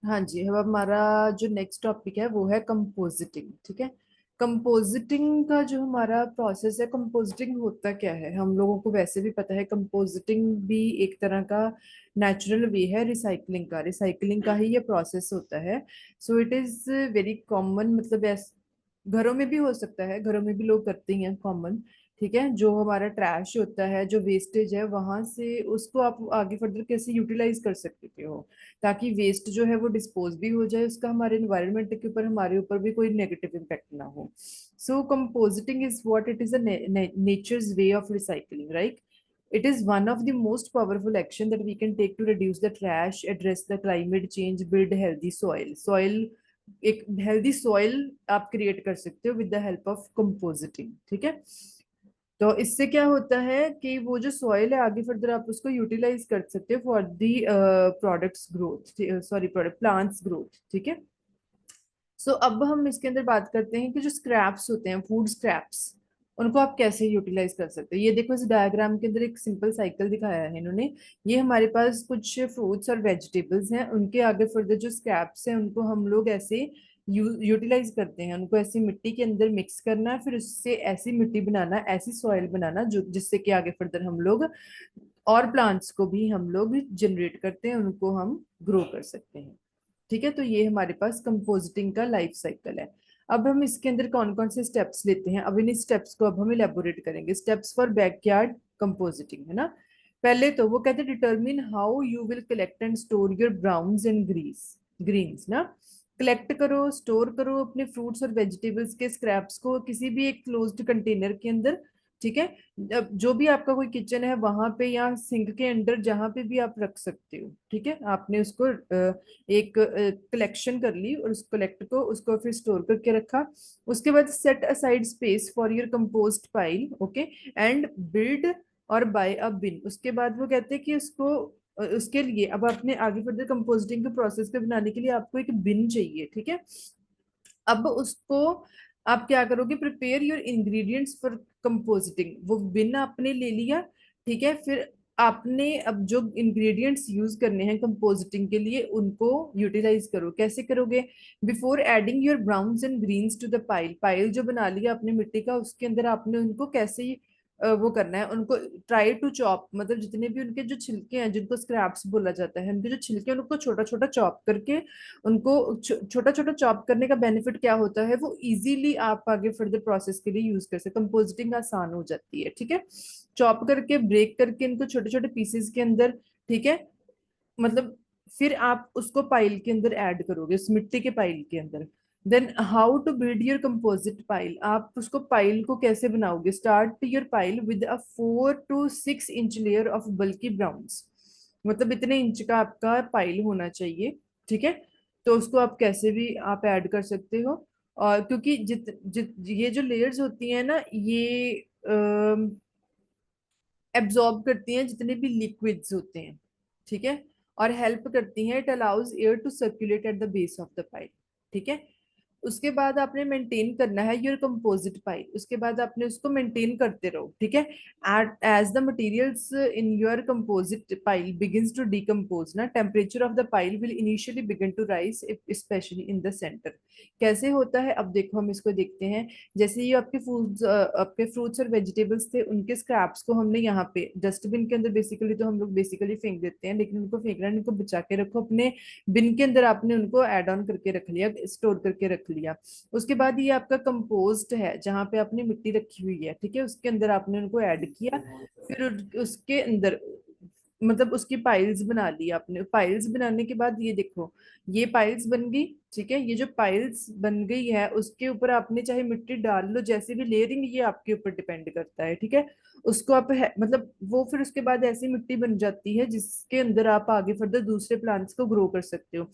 हाँ जी, अब हमारा जो नेक्स्ट टॉपिक है वो है कंपोजिटिंग। ठीक है, कंपोजिटिंग का जो हमारा प्रोसेस है, कंपोजिटिंग होता क्या है हम लोगों को वैसे भी पता है। कंपोजिटिंग भी एक तरह का नेचुरल वे है रिसाइकलिंग का ही ये प्रोसेस होता है। So it is very common, मतलब घरों में भी हो सकता है, घरों में भी लोग करते ही हैं कॉमन। ठीक है, जो हमारा ट्रैश होता है, जो वेस्टेज है, वहां से उसको आप आगे फर्दर कैसे यूटिलाइज कर सकते हो ताकि वेस्ट जो है वो डिस्पोज भी हो जाए, उसका हमारे एनवायरनमेंट के ऊपर, हमारे ऊपर भी कोई नेगेटिव इम्पैक्ट ना हो। So composting is what it is a nature's way of recycling, right? It is one of the most powerful action that we can take to reduce the trash, address the climate change, build healthy soil. एक healthy soil आप create कर सकते हो with the help of compositing. ठीक है, तो इससे क्या होता है कि वो जो सॉइल है आगे फर्दर आप उसको यूटिलाइज कर सकते हो for the products growth, sorry product plants growth. ठीक है, सो अब हम इसके अंदर बात करते हैं कि जो स्क्रैप्स होते हैं, फूड स्क्रैप्स, उनको आप कैसे यूटिलाइज कर सकते हो। ये देखो, इस डायग्राम के अंदर एक सिंपल साइकिल दिखाया है इन्होंने। ये हमारे पास कुछ फ्रूट्स और वेजिटेबल्स हैं, उनके आगे फर्दर जो स्क्रैप्स हैं उनको हम लोग ऐसे यूटिलाइज करते हैं। उनको ऐसी मिट्टी के अंदर मिक्स करना है, फिर उससे ऐसी मिट्टी बनाना, ऐसी सॉइल बनाना जो जिससे कि आगे फर्दर हम लोग और प्लांट्स को भी हम लोग जनरेट करते हैं, उनको हम ग्रो कर सकते हैं। ठीक है, तो ये हमारे पास कंपोजिटिंग का लाइफ साइकिल है। अब हम इसके अंदर कौन कौन से स्टेप्स लेते हैं, अब इन स्टेप्स को अब हम इलेबोरेट करेंगे। स्टेप्स फॉर बैकयार्ड कंपोजिटिंग, है ना। पहले तो वो कहते हैं determine how you will collect and store your browns and greens ना। कलेक्ट करो, स्टोर करो अपने फ्रूट्स और वेजिटेबल्स के स्क्रैप्स को किसी भी एक क्लोज्ड कंटेनर के अंदर। ठीक है, अब जो भी आपका कोई किचन है वहां पे या सिंक के अंदर जहां पे भी आप रख सकते हो। ठीक है, आपने उसको एक कलेक्शन कर ली और उस कलेक्ट को उसको फिर स्टोर करके रखा। उसके बाद set aside space for your compost pile, okay, and build और बाय अ बिन। उसके बाद वो कहते हैं कि उसको उसके लिए अब अपने आगे फर्दर कंपोस्टिंग के प्रोसेस पे बनाने के लिए आपको एक बिन चाहिए। ठीक है, अब उसको आप क्या करोगे, prepare your ingredients for compositing. वो बिन आपने ले लिया। ठीक है, फिर आपने अब जो इंग्रेडिएंट्स यूज करने हैं कंपोजिटिंग के लिए उनको यूटिलाइज करो। कैसे करोगे? Before adding your browns and greens to the pile. Pile जो बना लिया आपने मिट्टी का, उसके अंदर आपने उनको कैसे वो करना है, उनको ट्राई टू चॉप, मतलब जितने भी उनके जो छिलके हैं जिनको स्क्रैप्स बोला जाता है, उनके जो छिलके हैं उनको छोटा छोटा चॉप करके उनको छोटा छोटा चॉप करने का बेनिफिट क्या होता है, वो इजीली आप आगे फर्दर प्रोसेस के लिए यूज कर सकते, कंपोजिटिंग आसान हो जाती है। ठीक है, चॉप करके ब्रेक करके इनको छोटे छोटे पीसेस के अंदर। ठीक है, मतलब फिर आप उसको पाइल के अंदर ऐड करोगे, उस मिट्टी के पाइल के अंदर। Then how to build your composite pile. आप उसको पाइल को कैसे बनाओगे? Start your pile with a 4 to 6 inch layer of bulky browns. मतलब इतने इंच का आपका पाइल होना चाहिए। ठीक है, तो उसको आप कैसे भी आप ऐड कर सकते हो। और क्योंकि जित जित ये जो लेयर्स होती हैं ना, ये एब्जॉर्ब करती हैं जितने भी लिक्विड्स होते हैं। ठीक है, और हेल्प करती हैं, it allows air to circulate at the base of the pipe. ठीक है, उसके बाद आपने मेंटेन करना है योर कंपोजिट पाइल। उसके बाद आपने उसको मेंटेन करते रहो। ठीक है, at as the materials in your composite pile begins to decompose ना, temperature of the pile will initially begin to rise, specially in the centre. कैसे होता है, अब देखो हम इसको देखते हैं। जैसे ये आपके फ्रूट्स और वेजिटेबल्स थे, उनके स्क्रैप्स को हमने यहाँ पे डस्टबिन के अंदर बेसिकली, तो हम लोग बेसिकली फेंक देते हैं, लेकिन उनको फेंकना नहीं, उनको बचा के रखो अपने बिन के अंदर। आपने उनको एड ऑन करके रख लिया, स्टोर करके रख लिया। उसके बाद ये आपका कंपोस्ट है जहाँ पे आपने मिट्टी रखी हुई है। ठीक है, उसके अंदर आपने उनको ऐड किया, फिर उसके अंदर मतलब उसकी पाइल्स बना ली आपने। पाइल्स बनाने के बाद ये देखो, ये पाइल्स बन गई। ठीक है, ये जो पाइल्स बन गई है उसके ऊपर आपने चाहे मिट्टी डाल लो, जैसे भी लेयरिंग, ये आपके ऊपर डिपेंड करता है। ठीक है, उसको आप मतलब वो फिर उसके बाद ऐसी मिट्टी बन जाती है जिसके अंदर आप आगे फर्दर दूसरे प्लांट्स को ग्रो कर सकते हो।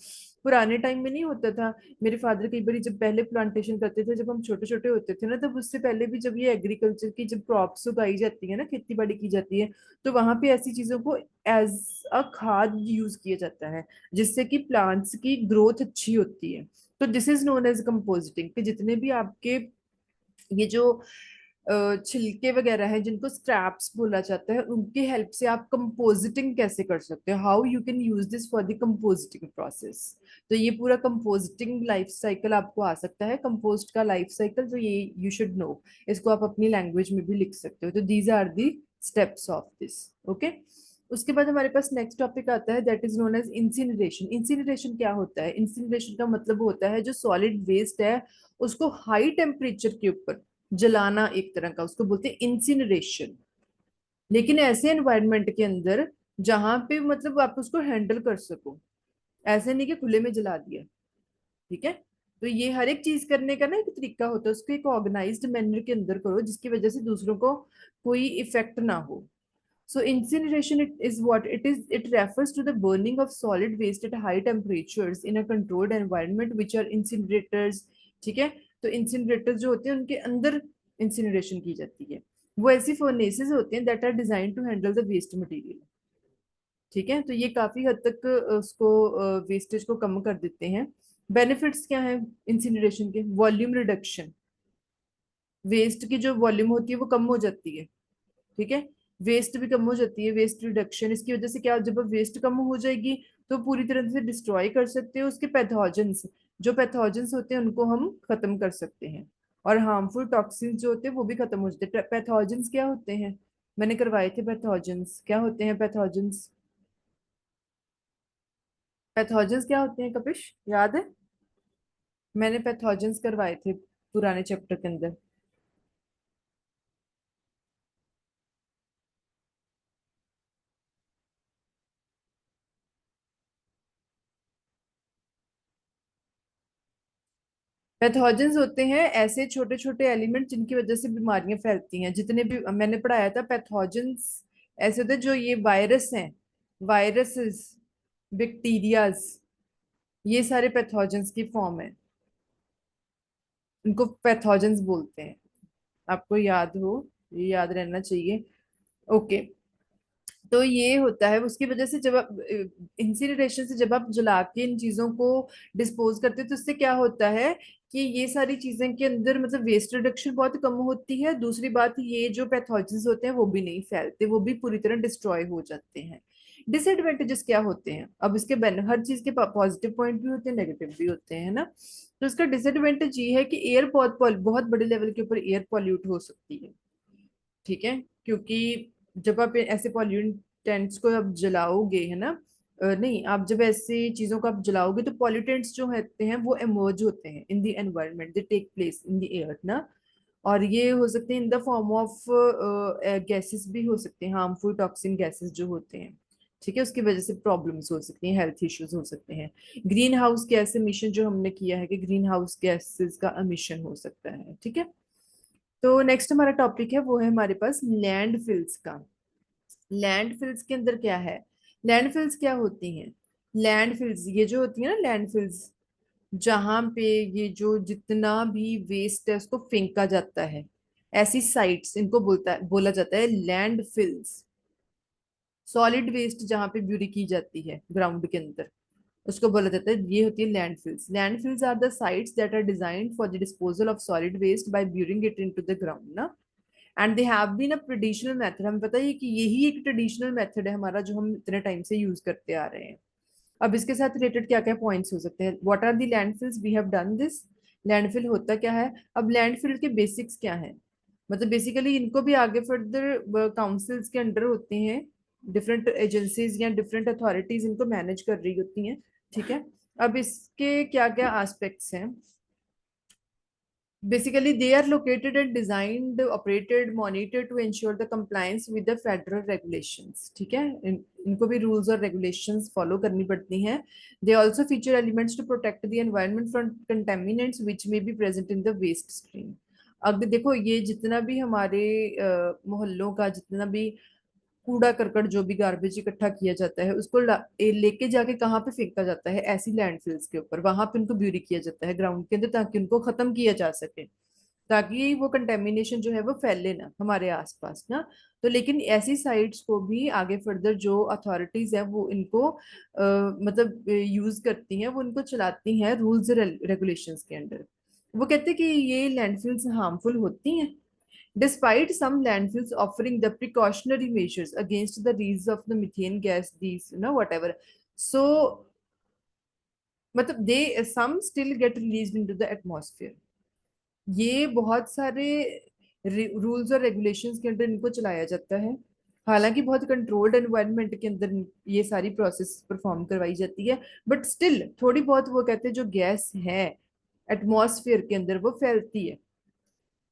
पुराने टाइम में नहीं होता था। मेरे फादर कई बार जब पहले प्लांटेशन करते थे, जब हम छोटे छोटे होते थे ना, तब उससे पहले भी जब ये एग्रीकल्चर की जब क्रॉप्स उगाई जाती है ना, खेती बाड़ी की जाती है, तो वहां पे ऐसी चीजों को एज अ खाद यूज किया जाता है जिससे कि प्लांट्स की ग्रोथ अच्छी होती है। तो this is known as compositing कि जितने भी आपके ये जो छिलके वगैरह हैं जिनको स्क्रैप्स बोला जाता है, उनकी हेल्प से आप कंपोजिटिंग कैसे कर सकते हो, how you can use this for the compositing process. तो ये पूरा कंपोजिटिंग लाइफ साइकिल आपको आ सकता है, कंपोस्ट का लाइफ साइकिल, तो ये यू शुड नो। इसको आप अपनी लैंग्वेज में भी लिख सकते हो। तो these are the steps of this. Okay. उसके बाद हमारे पास नेक्स्ट टॉपिक आता है, that is known as incineration. Incineration क्या होता है? इंसिनरेशन का मतलब होता है जो सॉलिड वेस्ट है उसको हाई टेम्परेचर के ऊपर जलाना, एक तरह का उसको बोलते हैं इंसिनरेशन। लेकिन ऐसे एनवायरनमेंट के अंदर जहां पे मतलब आप उसको हैंडल कर सको, ऐसे नहीं कि खुले में जला दिया। ठीक है। तो ये हर एक चीज करने का ना एक तरीका होता है, उसको एक ऑर्गेनाइज्ड मैनर के अंदर करो जिसकी वजह से दूसरों को कोई इफेक्ट ना हो। So incineration is what it is. It refers to the burning of solid waste at high temperatures in a controlled environment, which are incinerators. ठीक है। तो incinerators जो होते हैं उनके अंदर incineration की जाती है। वो ऐसी furnaces होते हैं that are designed to handle the waste material। ठीक है। तो ये काफी हद तक उसको वेस्टेज को कम कर देते हैं। बेनिफिट्स क्या है इंसिनरेशन के? वॉल्यूम रिडक्शन, वेस्ट की जो वॉल्यूम होती है वो कम हो जाती है। ठीक है। वेस्ट भी कम हो जाती है, वेस्ट रिडक्शन। इसकी वजह से क्या, जब वेस्ट कम हो जाएगी तो पूरी तरह से डिस्ट्रॉय कर सकते हैं उसके पैथोजेंस। जो पैथोजेंस होते हैं उनको हम खत्म कर सकते हैं, और हार्मफुल टॉक्सिन्स जो होते हैं वो भी खत्म हो जाते हैं। पैथोजेंस क्या होते हैं? मैंने करवाए थे पैथोजेंस, क्या होते हैं पैथोजेंस? पैथोजेंस क्या होते हैं कपिश, याद है? मैंने पैथोजेंस करवाए थे पुराने चैप्टर के अंदर। पैथोजेंस होते हैं ऐसे छोटे छोटे एलिमेंट जिनकी वजह से बीमारियां फैलती हैं। जितने भी मैंने पढ़ाया था पैथोजेंस ऐसे होते हैं, जो ये वायरस हैं, वायरसेस, बैक्टीरियाज, ये सारे पैथोजेंस की फॉर्म है। इनको पैथोजेंस बोलते हैं। आपको याद हो, ये याद रहना चाहिए। ओके। तो ये होता है उसकी वजह से, जब आप इंसिनरेशन से जब आप जला के इन चीजों को डिस्पोज करते हैं तो इससे क्या होता है कि ये सारी चीजें के अंदर मतलब वेस्ट रिडक्शन बहुत कम होती है। दूसरी बात, ये जो पैथोजेंस होते हैं वो भी नहीं फैलते, वो भी पूरी तरह डिस्ट्रॉय हो जाते हैं। डिसएडवांटेजेस क्या होते हैं? अब इसके हर चीज के पॉजिटिव पॉइंट भी होते हैं, नेगेटिव भी होते हैं, है ना। तो इसका डिसएडवांटेज ये है कि एयर बहुत बहुत बड़े लेवल के ऊपर एयर पॉल्यूट हो सकती है। ठीक है। क्योंकि जब आप ऐसे पॉल्यूटेंट्स को आप जलाओगे, है ना, नहीं, आप जब ऐसी चीजों को आप जलाओगे तो पॉल्यूटेंट्स जो होते हैं वो इमर्ज होते हैं in the environment, they take place in the air ना। और ये हो सकते हैं in the form of gases भी हो सकते हैं, हार्मफुल टॉक्सिन गैसेस जो होते हैं। ठीक है। उसकी वजह से प्रॉब्लम्स हो सकती हैं, हेल्थ इश्यूज हो सकते हैं। ग्रीन हाउस गैस एमिशन जो हमने किया है कि ग्रीन हाउस गैसेस का एमिशन हो सकता है। ठीक है। तो नेक्स्ट हमारा टॉपिक है वो है हमारे पास लैंडफिल्स का। लैंडफिल्स के अंदर क्या है? लैंडफिल्स क्या होती हैं? लैंडफिल्स ये जो होती है ना, लैंडफिल्स जहां पे ये जो जितना भी वेस्ट है उसको फेंका जाता है, ऐसी साइट्स इनको बोला जाता है लैंडफिल्स। सॉलिड वेस्ट जहां पे ब्यूरी की जाती है ग्राउंड के अंदर, उसको बोला जाता है, ये होती है landfills. Landfills are the sites that are designed for the disposal of solid waste by burying it into the ground ना। And they have been a traditional method. हमें पता है कि यही एक ट्रेडिशनल मेथड है हमारा जो हम इतने टाइम से यूज करते आ रहे हैं। अब इसके साथ रिलेटेड क्या क्या पॉइंट्स हो सकते हैं? What are the landfills, we have done this. Landfill होता क्या है? अब लैंडफिल के बेसिक्स क्या है? मतलब बेसिकली इनको भी आगे फर्दर काउंसिल्स के अंडर होते हैं, डिफरेंट एजेंसीज या डिफरेंट अथॉरिटीज इनको मैनेज कर रही होती हैं। ठीक है। अब इसके क्या क्या एस्पेक्ट्स हैं? Basically, they are located and designed, operated, monitored to ensure the compliance with the federal regulations. ठीक है। इनको भी rules और regulations follow करनी पड़ती हैं। They also feature elements to protect the environment from contaminants which may be present in the waste stream. अब देखो ये जितना भी हमारे मोहल्लों का जितना भी कूड़ा करकट जो भी गार्बेज इकट्ठा किया जाता है उसको लेके जाके कहाँ पे फेंका जाता है? ऐसी लैंडफिल्स के ऊपर, वहां पे उनको ब्यूरी किया जाता है ग्राउंड के अंदर ताकि उनको खत्म किया जा सके, ताकि वो कंटेमिनेशन जो है वो फैले ना हमारे आसपास ना। तो लेकिन ऐसी साइट्स को भी आगे फर्दर जो अथॉरिटीज है वो इनको मतलब यूज करती हैं, वो इनको चलाती हैं रूल्स रेगुलेशंस के अंडर। वो कहते हैं कि ये लैंडफिल्स हार्मफुल होती हैं, Despite some landfills offering the precautionary measures against the release of the methane gas, these, whatever. So, मतलब they some still get released into the atmosphere. ये बहुत सारे रूल्स और रेगुलेशंस के अंदर इनको चलाया जाता है, हालांकि बहुत कंट्रोल्ड एनवायरनमेंट के अंदर ये सारी प्रोसेस परफॉर्म करवाई जाती है, बट स्टिल थोड़ी बहुत वो कहते हैं जो गैस है एटमॉस्फेयर के अंदर वो फैलती है।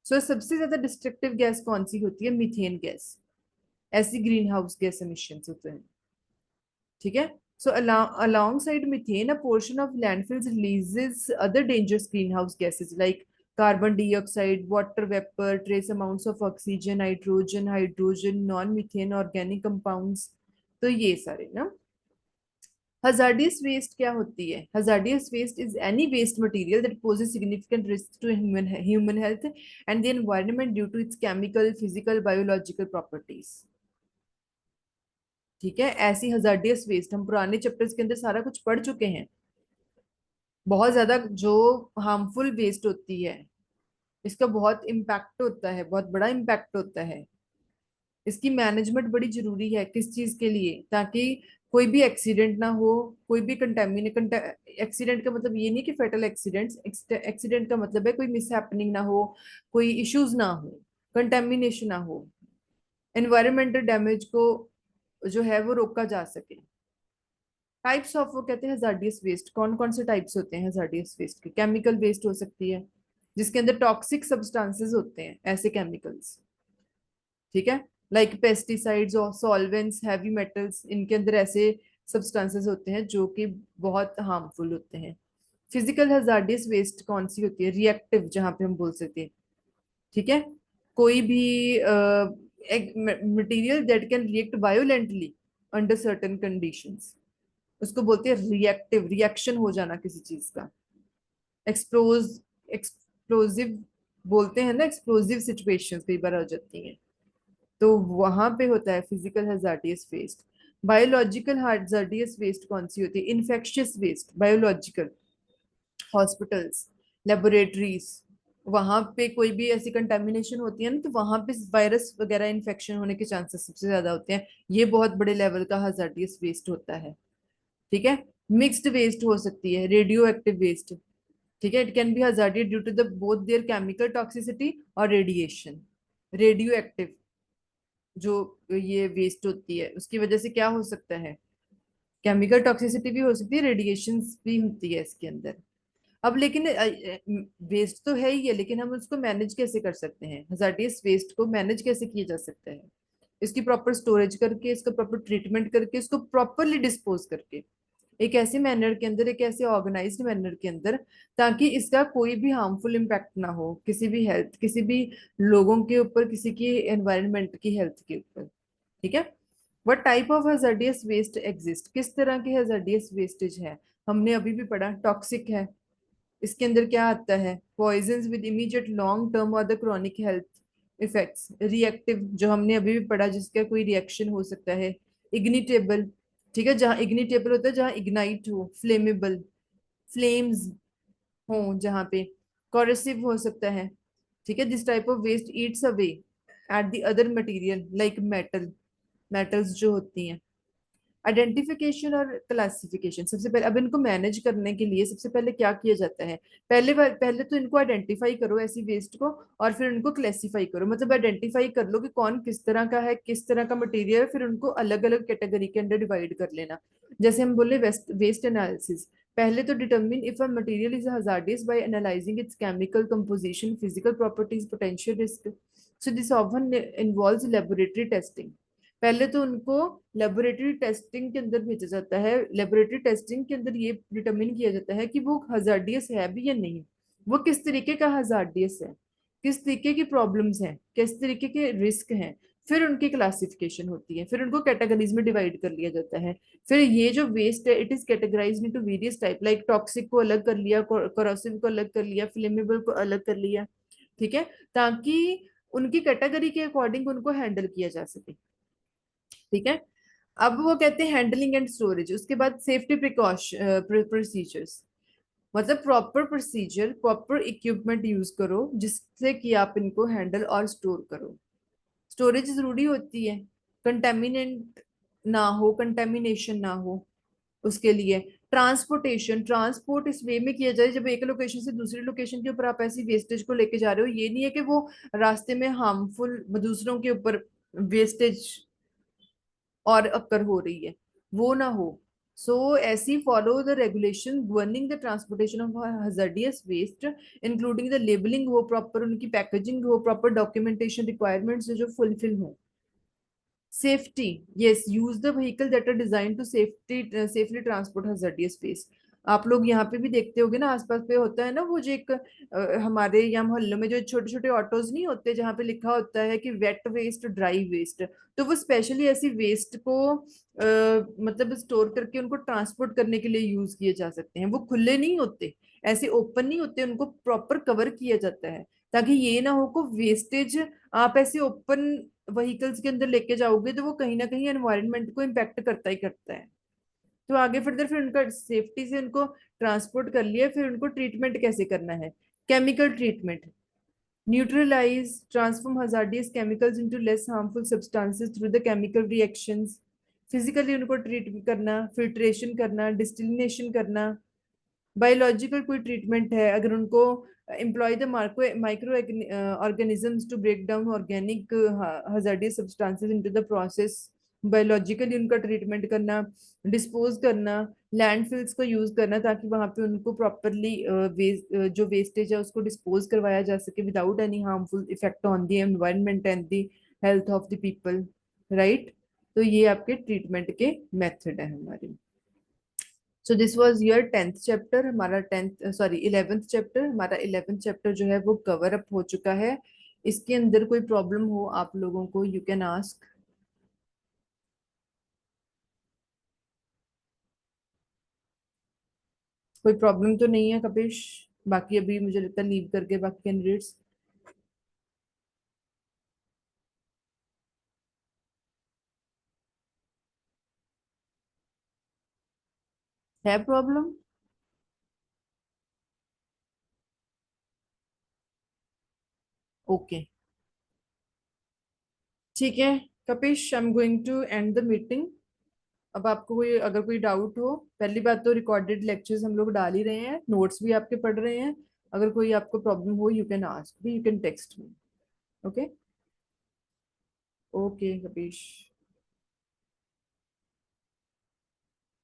सो सबसे ज्यादा डिस्ट्रक्टिव गैस कौन सी होती है? Methane gas. ऐसी ग्रीन हाउस गैस एमिशंस होते हैं, ठीक है। So alongside methane, a portion of landfills releases other dangerous greenhouse gases like carbon dioxide, water vapor, trace amounts of oxygen, hydrogen, non-methane organic compounds. तो ये सारे ना। Hazardous waste क्या होती है? Hazardous waste is any waste material that poses significant risk to human health and the environment due to its chemical, physical, biological properties. ठीक है, ऐसी हजार्डियस वेस्ट हम पुराने चैप्टर्स के अंदर सारा कुछ पढ़ चुके हैं। बहुत ज्यादा जो हार्मफुल वेस्ट होती है, इसका बहुत इम्पैक्ट होता है, बहुत बड़ा इम्पैक्ट होता है। इसकी मैनेजमेंट बड़ी जरूरी है, किस चीज के लिए? ताकि कोई भी एक्सीडेंट ना हो, कोई भी कंटेमिनेट। एक्सीडेंट का मतलब ये नहीं कि फेटल एक्सीडेंट्स, एक्सीडेंट का मतलब है कोई मिसहैपनिंग ना हो, कोई इश्यूज ना हो, कंटेमिनेशन ना हो, एनवायरमेंटल डैमेज को जो है वो रोका जा सके। टाइप्स ऑफ वो कहते हैं हजार्डियस वेस्ट, कौन कौन से टाइप्स होते हैं हजार्डियस वेस्ट के? केमिकल वेस्ट हो सकती है, जिसके अंदर टॉक्सिक सब्सटेंसेस होते हैं, ऐसे केमिकल्स, ठीक है, लाइक पेस्टिसाइड्स और सॉल्वेंट्स, हैवी मेटल्स, इनके अंदर ऐसे सब्सटेंसेस होते हैं जो कि बहुत हार्मफुल होते हैं। फिजिकल हजार्डियस वेस्ट कौन सी होती है? रिएक्टिव, जहां पे हम बोल सकते हैं, ठीक है, कोई भी material that can react violently under certain conditions, उसको बोलते हैं रिएक्टिव, रिएक्शन हो जाना किसी चीज का। एक्सप्लोजिव बोलते हैं ना, एक्सप्लोजिव सिचुएशंस कई बार हो जाती हैं, तो वहां पे होता है physical hazardous waste. Biological hazardous waste कौन सी होती है? Infectious waste, biological, hospitals, laboratories, वहां पे कोई भी ऐसी कंटेमिनेशन होती है ना, तो वहां पे वायरस वगैरह इन्फेक्शन होने के चांसेस सबसे ज्यादा होते हैं। ये बहुत बड़े लेवल का हजार्डियस वेस्ट होता है, ठीक है। मिक्स्ड वेस्ट हो सकती है, रेडियो एक्टिव वेस्ट, ठीक है, it can be hazardous due to the both their chemical toxicity और रेडिएशन। रेडियो एक्टिव जो ये वेस्ट होती है उसकी वजह से क्या हो सकता है? केमिकल टॉक्सिसिटी भी हो सकती है, रेडिएशन भी होती है इसके अंदर। अब लेकिन वेस्ट तो है ही है, लेकिन हम उसको मैनेज कैसे कर सकते हैं? हजार्डियस वेस्ट को मैनेज कैसे किया जा सकता है? इसकी प्रॉपर स्टोरेज करके, इसका प्रॉपर ट्रीटमेंट करके, इसको प्रॉपरली डिस्पोज करके, एक ऐसे मैनर के अंदर, एक ऐसे ऑर्गेनाइज्ड मैनर के अंदर, ताकि इसका कोई भी हार्मफुल इम्पैक्ट ना हो किसी भी हेल्थ, किसी भी लोगों के ऊपर, किसी की एनवायरनमेंट की हेल्थ के ऊपर, ठीक है। What type of hazardous waste exist? किस तरह की हजार्डियस वेस्टेज है? हमने अभी भी पढ़ा, टॉक्सिक है। इसके अंदर क्या आता है? Poison with immediate long term और the chronic health effects. Reactive, जो हमने अभी भी पढ़ा, जिसका कोई रिएक्शन हो सकता है। इग्निटेबल, ठीक है, जहाँ इग्निटेबल होता है, जहाँ इग्नाइट हो, फ्लेमेबल, फ्लेम्स हो जहाँ पे। कॉरेसिव हो सकता है, ठीक है, this type of waste eats away at the other material like metals जो होती हैं। आइडेंटिफिकेशन और क्लासिफिकेशन, सबसे पहले अब इनको मैनेज करने के लिए सबसे पहले क्या किया जाता है? पहले तो इनको आइडेंटिफाई करो ऐसी वेस्ट को, और फिर उनको क्लासिफाई करो, मतलब आइडेंटिफाई कर लो कि कौन किस तरह का है, किस तरह का मटेरियल है, फिर उनको अलग अलग कैटेगरी के अंदर डिवाइड कर लेना। जैसे हम बोले वेस्ट एनालिसिस, पहले तो determine if a material is hazardous by analysing its chemical composition, physical properties, potential risk. So this often involves laboratory testing. पहले तो उनको लेबोरेटरी टेस्टिंग के अंदर भेजा जाता है, लेबोरेटरी टेस्टिंग के अंदर ये डिटरमिन किया जाता है कि वो हजार्डियस है भी या नहीं, वो किस तरीके का हजार्डियस है, किस तरीके की प्रॉब्लम्स हैं, किस तरीके के रिस्क हैं। फिर उनकी क्लासिफिकेशन होती है, फिर उनको कैटेगरीज में डिवाइड कर लिया जाता है। फिर ये जो वेस्ट है, it is categorise into various type, like toxic को अलग कर लिया, कोरोसिव को अलग कर लिया, फ्लेमेबल को अलग कर लिया, ठीक है, ताकि उनकी कैटेगरी के अकॉर्डिंग उनको हैंडल किया जा सके, ठीक है। अब वो कहते हैं हैंडलिंग एंड स्टोरेज, उसके बाद सेफ्टी प्रिकॉशन प्रोसीजर्स। मतलब proper procedure, proper equipment use करो जिससे कि आप इनको हैंडल और स्टोर करो। स्टोरेज जरूरी होती है, कंटेमिनेंट ना हो, कंटेमिनेशन ना हो उसके लिए। ट्रांसपोर्टेशन, ट्रांसपोर्ट इस वे में किया जाए जब एक लोकेशन से दूसरी लोकेशन के ऊपर आप ऐसी वेस्टेज को लेके जा रहे हो, ये नहीं है कि वो रास्ते में हार्मफुल दूसरों के ऊपर वेस्टेज और अक्कर हो रही है, वो ना हो। सो ऐसी follow the regulation governing the transportation of hazardous waste, including the labelling हो प्रॉपर, उनकी पैकेजिंग हो प्रॉपर, डॉक्यूमेंटेशन रिक्वायरमेंट्स जो फुलफिल हो। Safety, yes, use the vehicle that are designed to safely transport hazardous waste। आप लोग यहाँ पे भी देखते होगे ना, आसपास पे होता है ना वो जो एक हमारे यहाँ मोहल्लों में जो छोटे छोटे ऑटोज नहीं होते जहाँ पे लिखा होता है कि वेट वेस्ट, ड्राई वेस्ट। तो वो स्पेशली ऐसी वेस्ट को मतलब स्टोर करके उनको ट्रांसपोर्ट करने के लिए यूज किए जा सकते हैं। वो खुले नहीं होते, ऐसे ओपन नहीं होते, उनको प्रॉपर कवर किया जाता है ताकि ये ना हो को वेस्टेज आप ऐसे ओपन व्हीकल्स के अंदर लेके जाओगे तो वो कहीं ना कहीं एनवायरनमेंट को इम्पेक्ट करता ही करता है। तो आगे फर्दर फिर उनका सेफ्टी से उनको ट्रांसपोर्ट कर लिया, फिर उनको ट्रीटमेंट कैसे करना है। Chemical treatment, neutralise transform hazardous chemicals into less harmful substances through the chemical reactions। Physically उनको ट्रीट करना, फिल्ट्रेशन करना, डिस्टिलेशन करना। बायोलॉजिकल कोई ट्रीटमेंट है, अगर उनको employ the microorganisms to break down organic hazardous substances into the process। Biologically उनका treatment करना, डिस्पोज करना, लैंडफिल्स को यूज करना ताकि वहां पे उनको प्रॉपरली जो वेस्टेज है उसको डिस्पोज करवाया जा सके without any harmful effect on the environment and the health of the people, right. तो ये आपके ट्रीटमेंट के मेथड है हमारे। So this was your 10th chapter, हमारा 10th सॉरी 11th चैप्टर, हमारा 11th चैप्टर जो है वो कवर अप हो चुका है। इसके अंदर कोई प्रॉब्लम हो आप लोगों को, यू कैन आस्क। कोई प्रॉब्लम तो नहीं है कपिश? बाकी अभी मुझे लगता है लीव करके बाकी कैंडिडेट्स है प्रॉब्लम। ओके, ठीक है Kapish, I am going to end the meeting. अब आपको कोई अगर कोई डाउट हो, पहली बात तो रिकॉर्डेड लेक्चर्स हम लोग डाल ही रहे हैं, नोट्स भी आपके पढ़ रहे हैं। अगर कोई आपको प्रॉब्लम हो you can ask me, you can text me. Okay, okay Kapish.